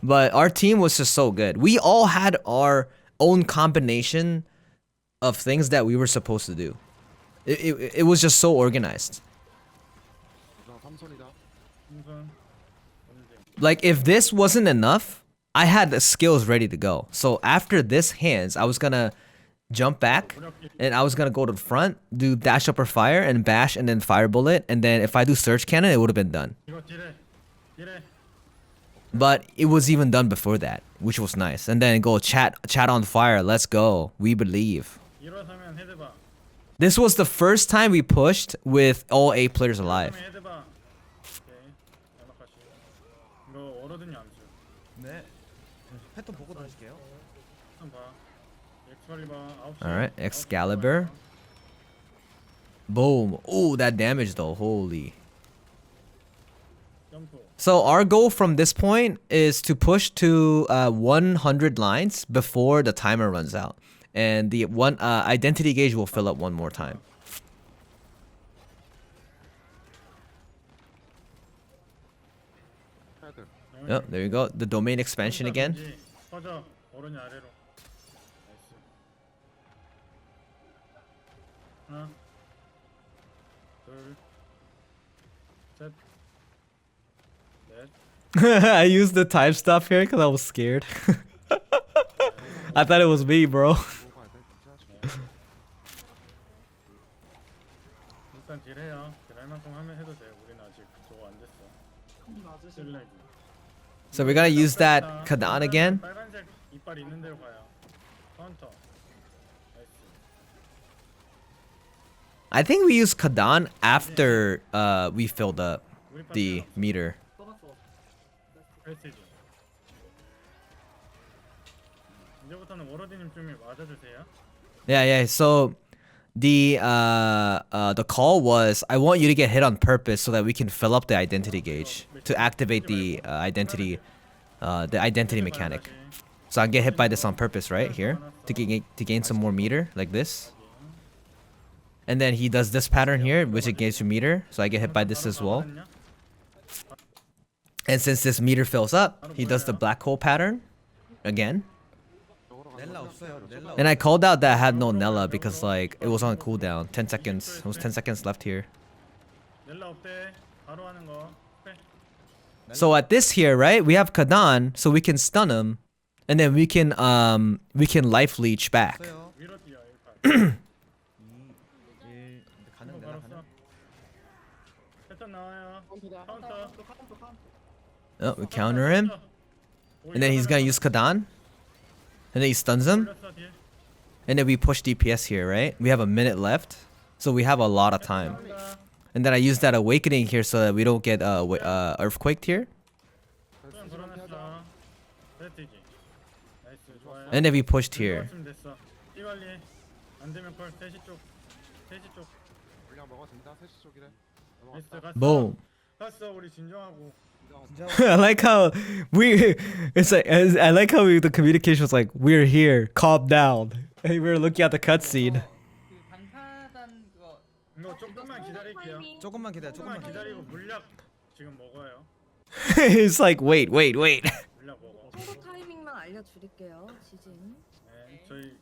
but our team was just so good. We all had our own combination of things that we were supposed to do. It was just so organized. 삼선이다. 3선. Like if this wasn't enough, I had the skills ready to go. So after this hands, I was gonna jump back and I was gonna go to the front, do dash upper fire and bash and then fire bullet, and then if I do surge cannon, it would have been done. 이거 딜해. But it was even done before that, which was nice. And then go chat on fire. Let's go. We believe. 일어서면 헤드 봐. This was the first time we pushed with all 8 players alive. 그러면 헤드 봐. 오케이. 연락하시. 이거 얼어드니 암수. 네. 패턴 보고 다닐게요. 한번 봐. 엑스칼리버 9시. Alright, Excalibur. Boom. Ooh, that damage though. Holy. 점프. So our goal from this point is to push to 100 lines before the timer runs out. And the one identity gauge will fill up one more time. 패드. Yep, there you go. The domain expansion again. 퍼져. 오른이 아래로. 나이스. 하나. 둘. 셋. 넷. I used the time stop here because I was scared. I thought it was me, bro. 보고 가야 돼. 괜찮아. 일단 딜해요. 딜할 만큼 하면 해도 돼. 우리는 아직 저거 안 됐어. 실내기. So we're gonna use that Kadan again. 빨간색 이빨 있는 데로 가요. 카운터. 나이스. I think we used Kadan after we filled up the meter. 떠났어. 프레스티지. 이제부터는 워로드님 좀 맞아주세요. Yeah. So the call was I want you to get hit on purpose so that we can fill up the identity gauge to activate the identity mechanic. So I get hit by this on purpose, right here, to gain some more meter like this. And then he does this pattern here, which it gains you meter. So I get hit by this as well. And since this meter fills up, he does the black hole pattern again. 넬라 없어요. 넬라. And I called out that I had no Nella because like it was on cooldown. 10 seconds. It was 10 seconds left here. 넬라 없대. 바로 하는 거. 빼. So at this here, right, we have Kadan, so we can stun him, and then we can life leech back. 없어요. 위로 뛰어. 1, 1. 가는 바로 넬라 써. 가는. 패턴 나와요. 카운터. Oh, we counter him, and then he's gonna use Kadan, and then he stuns him, 올렸어, 딜. and then we push DPS here, right? We have a minute left, so we have a lot of time. 나온다. And then I use that awakening here so that we don't get earthquaked here, 소형 걸어놨어. 패티지. 나이스, 좋아요. and then we pushed here. 왔으면 됐어. 이 관리. 안 되면 콜. 3시 쪽. 3시 쪽. 물량 먹어도 된다. 3시 쪽이래. 나이스, 넘어갔다. 갔어. Boom. 갔어, 우리 진정하고. I like how the communication was like, we're here, calm down. And we were looking at the cutscene. 그 방파단 그거 이거 조금만 기다릴게요. 조금만 기다려. 조금만 조금만 기다려. 기다리고 물약 지금 먹어요. It's like, wait. 물약 먹어. 청소 타이밍만 알려드릴게요. 지진. 네, 저희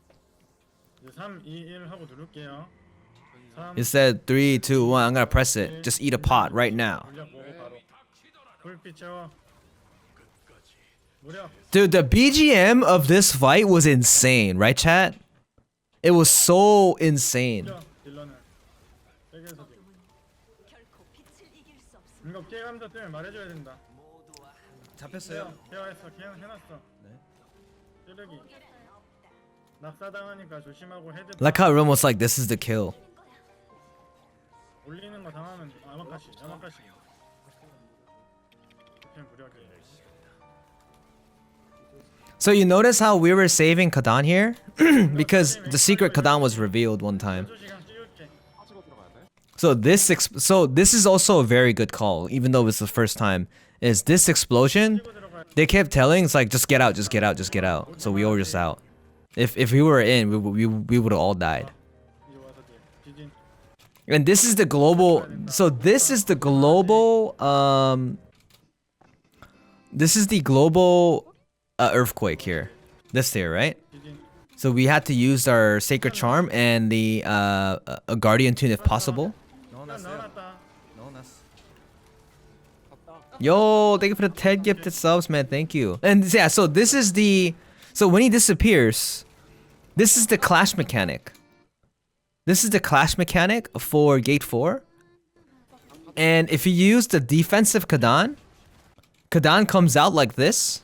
이제 3, 2, 1 하고 누를게요. 3, It said 3, 2, 1. I'm gonna press it. Just eat a pot right now. 물약 먹어 바로. 불빛 채워. 무력. Dude, the BGM of this fight was insane, right, chat? It was so insane. 뛰어, 딜러는. 세계에서 딜. 이거 피해가면서 뛰면 말해줘야 된다. 잡혔어요. 케어했어. 케어 해놨어. 네. 찌르기. 낙사당하니까 조심하고 헤드. Like how everyone was like, this is the kill. 올리는 거 당하면 아마카시. 그냥 무력이. So you notice how we were saving Kadan here? Because the secret Kadan was revealed one time. 2시간 찌울게. 빠지고 들어가야 돼. So this is also a very good call, even though it's the first time. Is this explosion? 찌고 들어가야 돼. They kept telling it's like just get out. So we were just out. If we were in, we would have all died. 이제 와서 딜. 지진. And this is the global. So this is the global. This is the global earthquake here. This here, right? 지진. So we had to use our sacred charm and the a guardian tune if possible. 넣어놨어요. 넣어놨다. 넣어놨어. Yo, thank you for the 10 gifted subs, man. Thank you. And yeah, so this is the. So when he disappears, this is the clash mechanic. This is the clash mechanic for Gate 4. And if you use the defensive Kadan, Kadan comes out like this.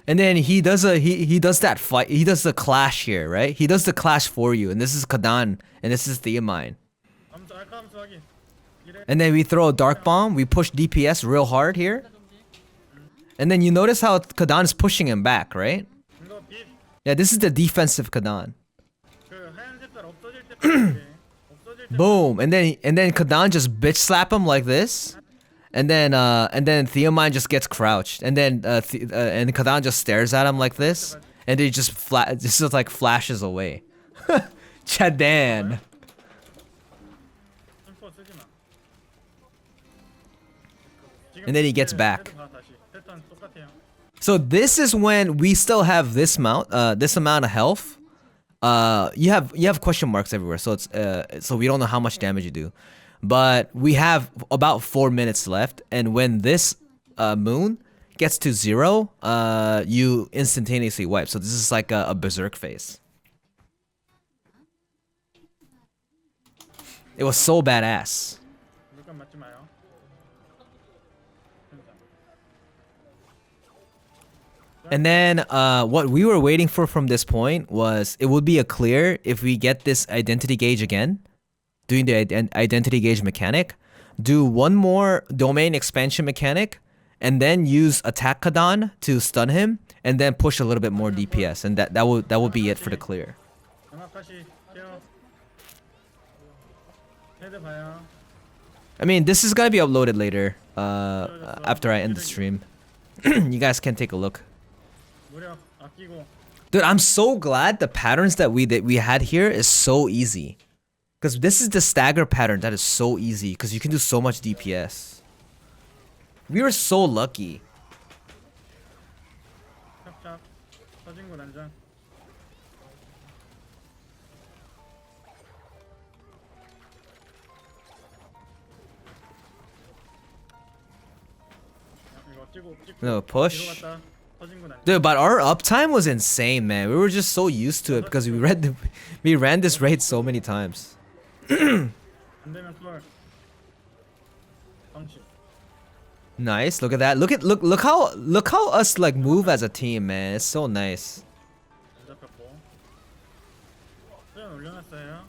And then he does that fight. He does the clash here, right? He does the clash for you. And this is Kadan and this is Thaemine. 암수 알카 암수 확인. 이래. And then we throw a dark bomb. We push DPS real hard here. And then you notice how Kadan is pushing him back, right? 이거 빛. Yeah, this is the defensive Kadan. 그 하얀 색깔 없어질 때까지. 없어질 때. Boom. And then Kadan just bitch slap him like this. And then Thaemine just gets crouched. And then and Kadan just stares at him like this. And he just like flashes away. Chadan. 심포 쓰지 마. 지금 And then he gets back. 헤드 봐, 다시. 패턴 똑같아요. So this is when we still have this amount of health. You have question marks everywhere, so it's so we don't know how much damage you do. But we have about 4 minutes left, and when this moon gets to 0, you instantaneously wipe. So this is like a berserk phase. It was so badass. 물감 맞지 마요. And then what we were waiting for from this point was it would be a clear if we get this identity gauge again, doing the identity gauge mechanic, do one more domain expansion mechanic, and then use attack Kadan to stun him, and then push a little bit more DPS, and that will be it for the clear. 장갑까지 깨요. 헤드 봐요. I mean, this is gonna be uploaded later, after I end the stream. You guys can take a look. 무력 아끼고. Dude, I'm so glad the patterns that we had here is so easy. Because this is the stagger pattern that is so easy, because you can do so much DPS. We were so lucky. 찹찹. 터진 거 난장. 이거 찍고 No, 뒤로 push. 갔다. 터진 거 난장. Dude, but our uptime was insane, man. We were just so used to it because we ran this raid so many times. 안 되면 콜. 방치. Nice. Look at that. Look how us like move as a team, man. It's so nice. 안 잡혔고. 수연 올려놨어요.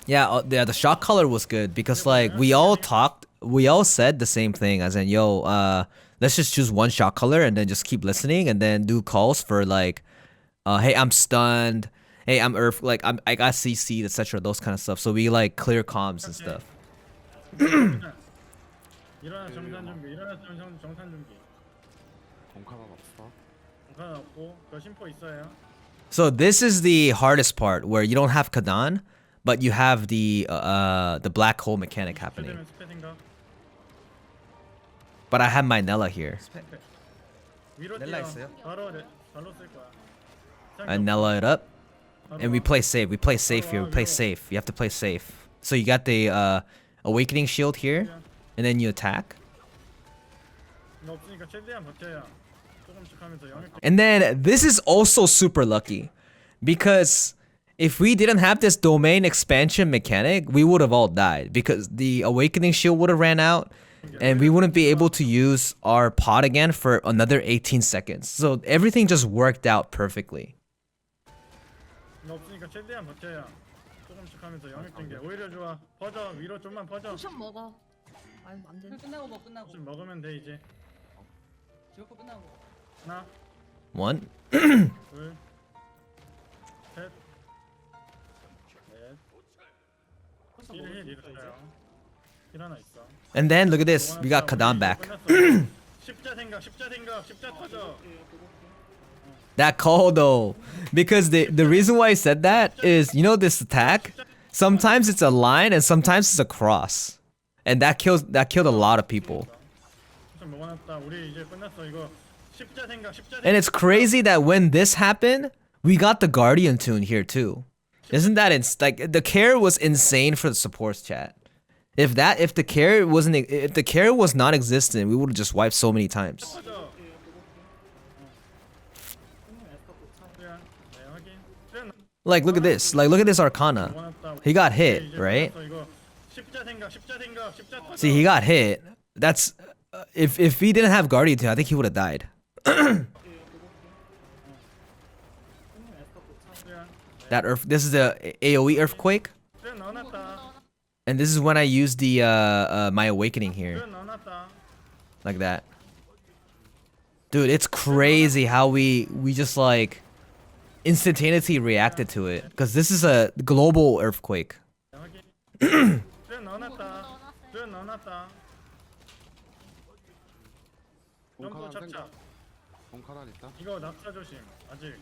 Yeah, the shot color was good because like we all said the same thing as in yo, let's just choose one shot color and then just keep listening and then do calls for like, hey, I'm stunned. Hey, I'm earth, like I got CC'd, etc. Those kind of stuff. So we like clear comms and stuff. 일어나 정산 준비. 일어나 정산 준비. 공카만 없어. 공간 없고 저 심포 있어요. So this is the hardest part where you don't have Kadan, but you have the black hole mechanic happening. 되면 스페 생각. But I have my Nella here. 위로 넬라 뛰어. 있어요? 바로 쓸 거야. I Nella it up. And we play safe. We play safe here. We play safe. You have to play safe. So you got the awakening shield here, and then you attack. 너 없으니까 최대한 버텨야. 조금씩 하면서 영역. And then this is also super lucky, because if we didn't have this domain expansion mechanic, we would have all died because the awakening shield would have ran out, and we wouldn't be able to use our pod again for another 18 seconds. So everything just worked out perfectly. 너 없으니까 최대한 버텨야. 조금씩 하면서 영역 전개. 오히려 좋아. 퍼져 위로 좀만 퍼져. 포션 먹어. 아니 안 돼. 끝나고 먹 끝나고 좀 먹으면 돼 이제. 지옥 끝나고 하나, One. 둘, 셋, 넷. 힐 있어요. 힐 하나 있어. And then look at this. We got Kadan back. 십자 생각, 십자 터져. That call though, because the reason why I said that is, you know, this attack, sometimes it's a line and sometimes it's a cross, and that killed a lot of people. 좀 먹어놨다. 우리 이제 끝났어 이거. 십자 생각. And it's crazy that when this happened, we got the Guardian tune here too. Isn't that like the care was insane for the supports chat? If the care was non-existent, we would have just wiped so many times. 터져. 수연, 네 확인. 수연 Like look at this. Like look at this Arcana. 먹어놨다. He got 우리 hit, 이제 right? 끝났어, 이거. 십자 생각. 십자 터져. See, he got hit. That's if he didn't have Guardian tune, I think he would have died. 수연, That this is the AOE earthquake, 수연 넣어놨다. and this is when I used the my awakening here, 수연 넣어놨다. like that. Dude, it's crazy how we just like instantaneously reacted to it, because this is a global earthquake. 네, 확인. 수연 넣어놨다. 수연 넣어놨다. 점프 공카만 착착. 생각. 공카만 있다. 이거 낙사 조심. 아직.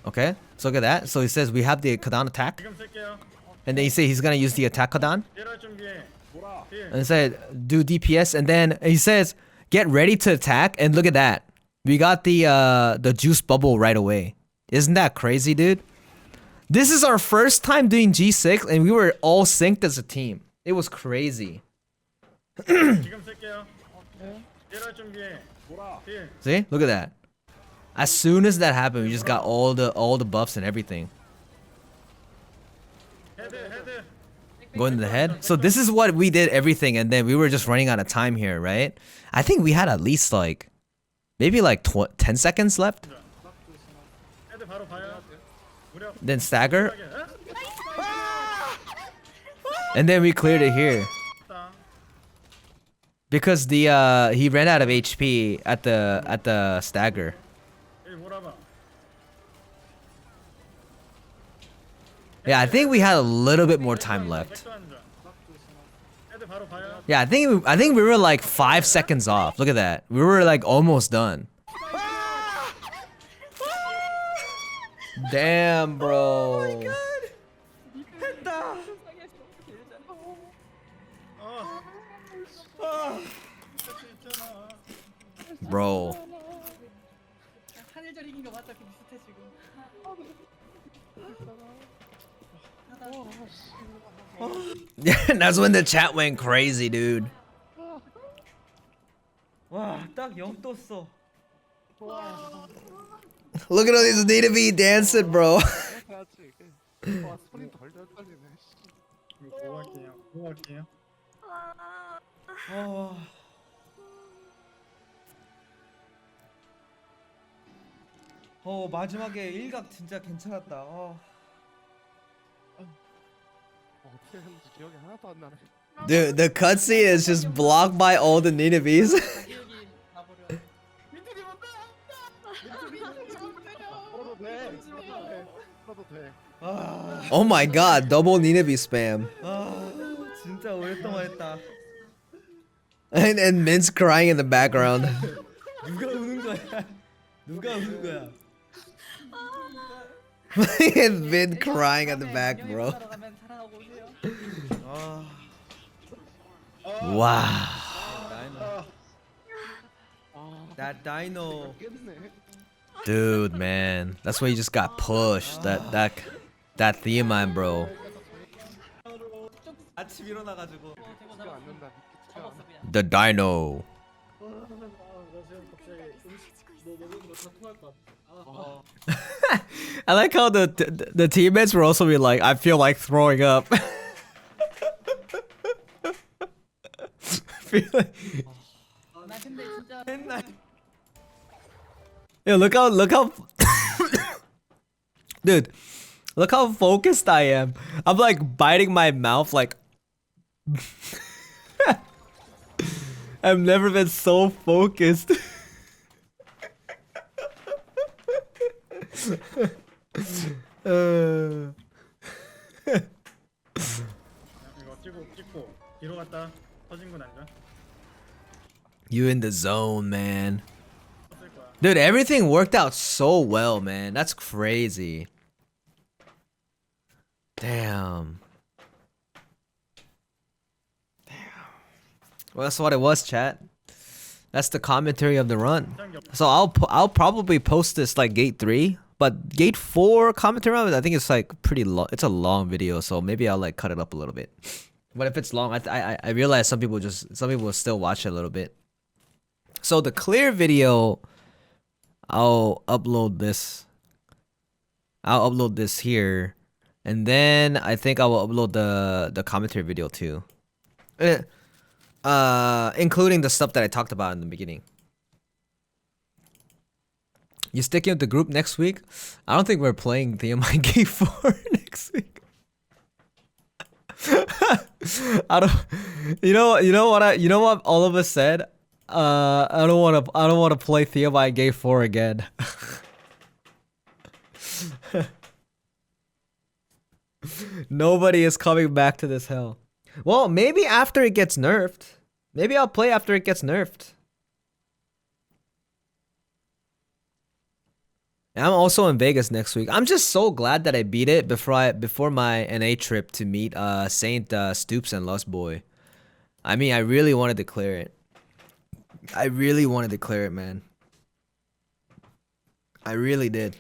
Okay, so look at that. So he says we have the Kadan attack, 지금 쓸게요. and then he say he's gonna use the attack Kadan, 힐할 준비해. 힐. and he said do DPS, and then he says get ready to attack, and look at that. We got the juice bubble right away. Isn't that crazy, dude? This is our first time doing G6, and we were all synced as a team. It was crazy. 지금 쓸게요. 힐할 준비해. 힐. See? Look at that. As soon as that happened, we just got all the buffs and everything. 헤드. Go into the head. So this is what we did everything, and then we were just running out of time here, right? I think we had at least like maybe like 10 seconds left. 헤드 바로 봐요. 무력. Then stagger, 에? and then we cleared it here. 다. Because the he ran out of HP at the stagger. 일 몰아봐. Yeah, I think we had a little bit more time left. 백도 앉아. 애들 바로 봐요. Yeah, I think we were like 5 seconds off. Look at that. We were like almost done. Damn, bro. 어. 할수 있잖아. Bro. 한일절 이긴 거 맞다. 그 비슷해 지금. That's when the chat went crazy, dude. 와, 딱 0 떴어. Look at all these need to be dancing, bro. 해야지. 와 스프린 덜 떨리네. 이거 고할게요. 고할게요. 마지막에 일각 진짜 괜찮았다. 어떻게 했는지 기억이 하나도 안 나네. Dude, the cutscene is just blocked by all the Ninives. 기억이 나버려. 풀어도 돼. 풀어도 돼. Oh my god, double Ninive spam. 진짜 오랫동안 했다. And Min's crying in the background. 누가 우는 거야? 누가 우는 거야? And Min crying at the back, bro. 가면 사랑하고 오세요. Wow. That dino. 깼네. Dude, man. That's why you just got pushed. That Thaemine, bro. 아침 일어나가지고. 티가 안 난다. 티가 안 접었어 나. 그냥. The dino. 나 지금 갑자기 뭐 먹은 거다 토할 것 같아. I like how the teammates were also be like, I feel like throwing up. Feel like- 나 근데 진짜 Yo, look how dude, look how focused I am. I'm like biting my mouth like I've never been so focused. 이거 찍고 뒤로 갔다 터진 건 아닌가? You in the zone, man. 떴을 거야. Dude, everything worked out so well, man. That's crazy. Damn. Well, that's what it was, chat. That's the commentary of the run. So I'll probably post this like gate 3, but gate 4 commentary run, I think it's like pretty long. It's a long video, so maybe I'll like cut it up a little bit. But if it's long, I realize some people will still watch it a little bit. So the clear video, I'll upload this. I'll upload this here, and then I think I will upload the commentary video too, including the stuff that I talked about in the beginning. You sticking with the group next week? I don't think we're playing the MIG 4 next week. I don't. You know what all of us said. I don't want to play Theomai Gay 4 again. Nobody is coming back to this hell. Well, maybe after it gets nerfed. Maybe I'll play after it gets nerfed. And I'm also in Vegas next week. I'm just so glad that I beat it before my NA trip to meet Saint Stoops and Lustboy. I mean, I really wanted to clear it. I really wanted to clear it, man. I really did.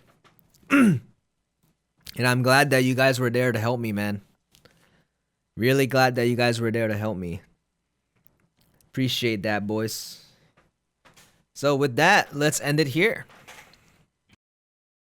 And I'm glad that you guys were there to help me, man. Really glad that you guys were there to help me. Appreciate that, boys. So with that, let's end it here.